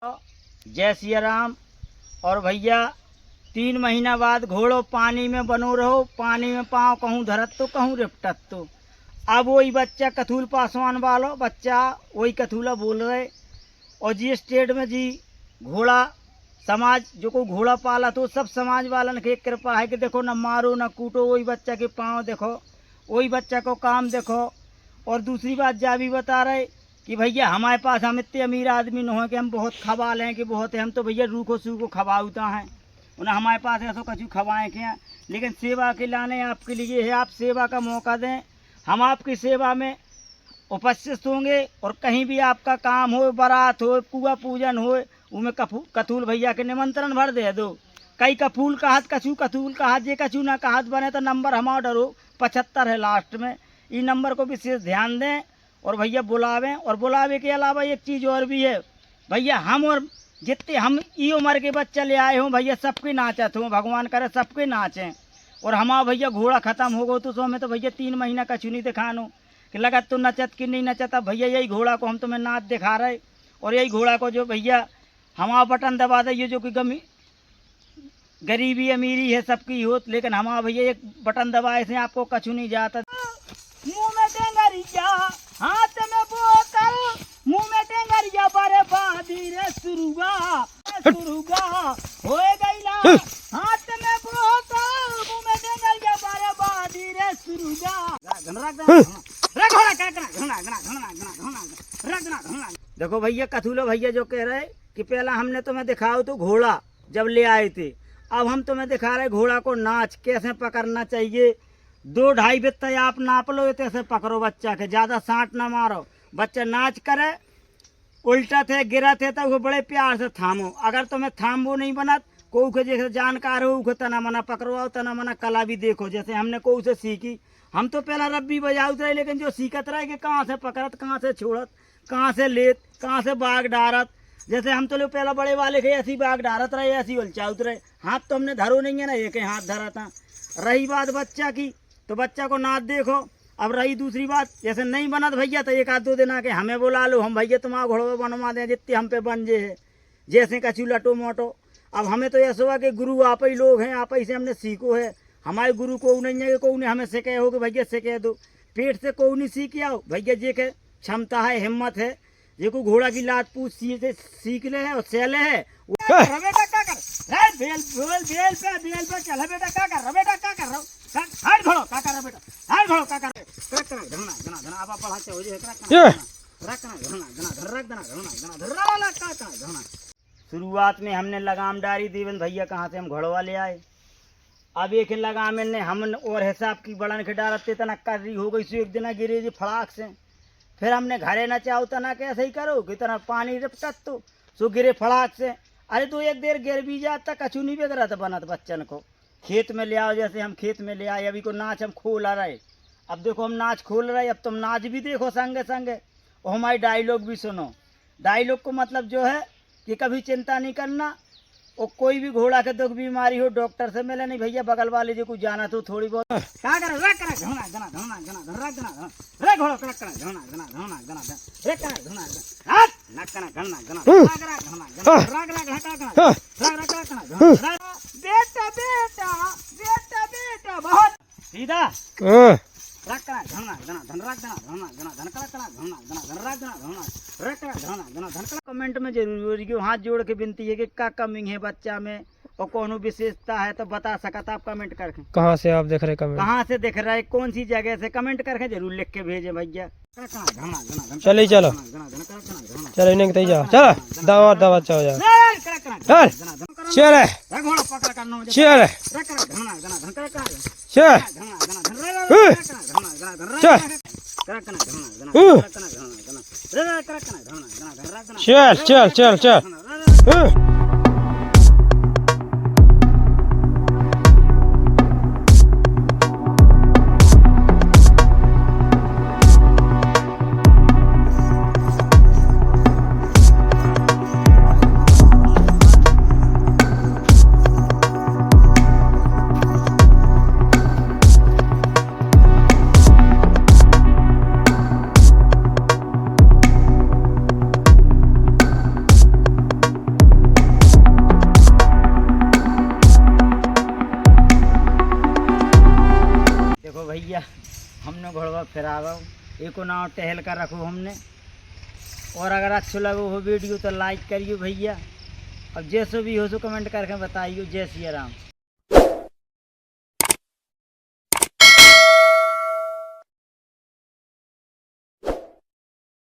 जय सिया राम। और भैया 3 महीना बाद घोड़ो पानी में बनो रहो, पानी में पाँव कहूँ धरत तो कहूँ रिपटत तो। अब वही बच्चा कथूल पासवान वालो बच्चा वही कथूला बोल रहे। और जी स्टेट में जी घोड़ा समाज जो को घोड़ा पाला तो सब समाज वालन की कृपा है कि देखो न मारो न कूटो, वही बच्चा के पाँव देखो, वही बच्चा को काम देखो। और दूसरी बात जा भी बता रहे कि भैया हमारे पास हम इतने अमीर आदमी न हो कि हम बहुत खवाल हैं कि बहुत है, हम तो भैया रूखो सूखो खवाऊता हैं उन्हें हमारे पास ऐसा कछु खवाएँ क्या। लेकिन सेवा के लाने आपके लिए है, आप सेवा का मौका दें, हम आपकी सेवा में उपस्थित होंगे। और कहीं भी आपका काम हो, बारात हो, कुआ पूजन हो, उनमें कथूल भैया के निमंत्रण भर दे दो। कई कपूल कहत कछू कथूल कहत जे कछू ना कहत बने तो नंबर हमारा डरो 75 है लास्ट में, इस नंबर को विशेष ध्यान दें और भैया बुलावें। और बुलावे के अलावा एक चीज़ और भी है भैया, हम और जितने हम ई उम्र के बच्चे ले आए हों भैया सबके नाचत हों, भगवान करे सबके नाचें। और हमारा भैया घोड़ा ख़त्म हो गो तो सो हमें तो भैया 3 महीना कछु नहीं दिखानो कि लगत तो नचत कि नहीं नचत। अब भैया यही घोड़ा को हम तुम्हें नाच दिखा रहे। और यही घोड़ा को जो भैया हमारा बटन दबा दे, ये जो कि गरीबी अमीरी है सबकी हो, लेकिन हमारा भैया एक बटन दबाए से आपको कछु नहीं जाता। मुँह में टेंगरिया हाथ में बोतल, मुँह में टेंगरिया बर्बादी रे सुरुगा सुरुगा होए गईला, हाथ में बोतल मुँह में टेंगरिया बर्बादी रे सुरुगा। देखो भैया कथूलो भैया जो कह रहे कि पहला हमने तुम्हें दिखाओ तो घोड़ा जब ले आए थे, अब हम तुम्हें दिखा रहे घोड़ा को नाच कैसे पकड़ना चाहिए। 2-2.5 बित्ते आप नाप लो, ऐसे पकड़ो बच्चा के, ज़्यादा सांट ना मारो, बच्चा नाच करे उल्टा थे गिरा थे तो वो बड़े प्यार से थामो। अगर तुम्हें थामो नहीं बनत कोई के जैसे जानकार हो उसे तना मना पकड़वाओ, तना मना कला भी देखो। जैसे हमने कोई से सीखी, हम तो पहला रब्बी बजाउत रहे, लेकिन जो सीखत रहे कि कहाँ से पकड़त, कहाँ से छोड़त, कहाँ से लेत, कहाँ से बाग डारत। जैसे हम तो लोग पहला बड़े वाले के ऐसी बाग डारत रहे, ऐसी उलचाउत रहे, हाथ तो हमने धरो नहीं है ना, एक हाथ धरा था। रही बात बच्चा की तो बच्चा को नाच देखो। अब रही दूसरी बात, जैसे नहीं बनत भैया तो 1-2 दिन आके हमें बुला लो, हम भैया तुम्हारा घोड़वा बनवा दें जितने हम पे बन जे है, जैसे कछु लटो मोटो। अब हमें तो ऐसा हुआ कि गुरु आप ही लोग हैं, आप ही से हमने सीखो है। हमारे गुरु को नहीं है कि कोई ने हमें सिखे हो कि भैया सिखे दो, पेट से कोई नहीं सीख आओ भैया। जे के क्षमता है, हिम्मत है, जे को घोड़ा की लात पूछ सीख ले है और सैले है। बेटा क्या कर बेल बेल बेल पे बेल पे चल बेटा, क्या कर रहा बेटा, क्या कर रहा हाथ घोड़ो, क्या कर रहा बेटा, हाथ घोड़ो, क्या कर रहा धरना धरना धरना आप पढ़ाते हो जे रखना धरना धरना वाला क्या कर धरना। शुरुआत में हमने लगाम डारी देवन भैया कहाँ से हम घोड़वा ले आए। अब एक लगाम ने हम और हिसाब की बड़न के डालते तना कर रही हो गई सो एक दिन गिरे जी फड़ाक से। फिर हमने घरे न चाहो तना कैसे ही करो कि तना पानी रिपटत तो सो गिरे फड़ाक से। अरे तो एक देर गिर भी जाता कछु नहीं बिगड़ा था बनत बच्चन को। खेत में ले आओ, जैसे हम खेत में ले आए, अभी को नाच हम खोल आ रहे। अब देखो हम नाच खोल रहे, अब तुम नाच भी देखो संगे संगे और हमारी डायलॉग भी सुनो। डायलॉग को मतलब जो है कि कभी चिंता नहीं करना, और कोई भी घोड़ा के दुख बीमारी हो डॉक्टर से मिले नहीं भैया, बगल वाले जो कुछ जाना तो थोड़ी बहुत क्या कर रख कर घना घना घना घना रख घना रे घोड़ा रख कर घना घना घना घना रख कर घना हाथ नक घना घना घना रख रख घना घना रख रख हटा घना रख रख घना बेटा बेटा बेटा बेटा बहुत सीधा रख कर घना घना धन रख घना घना घना धन कर घना घना धन रख घना घना रख कर घना घना धन। कमेंट में जरूर क्यों हाथ जोड़ के विनती है कि क्या कमी है बच्चा में और कौन विशेषता है तो बता सकता आप कमेंट करके। कहाँ से आप देख रहे कमेंट, कहाँ से देख रहे, कौन सी जगह से, कमेंट करके जरूर लिख के भेजे भैया। चलो चलो चलो इन्हें कहीं जाओ, चलो दावा दावा चलो जाओ चल चल चल चल चल चल। देखो भैया हमने घोड़वा फिरावा एको नाव टहल कर रखो हमने। और अगर अच्छा लगो हो वीडियो तो लाइक करियो भैया। अब जैसे भी हो सो कमेंट करके बताइयो। जय सिया राम।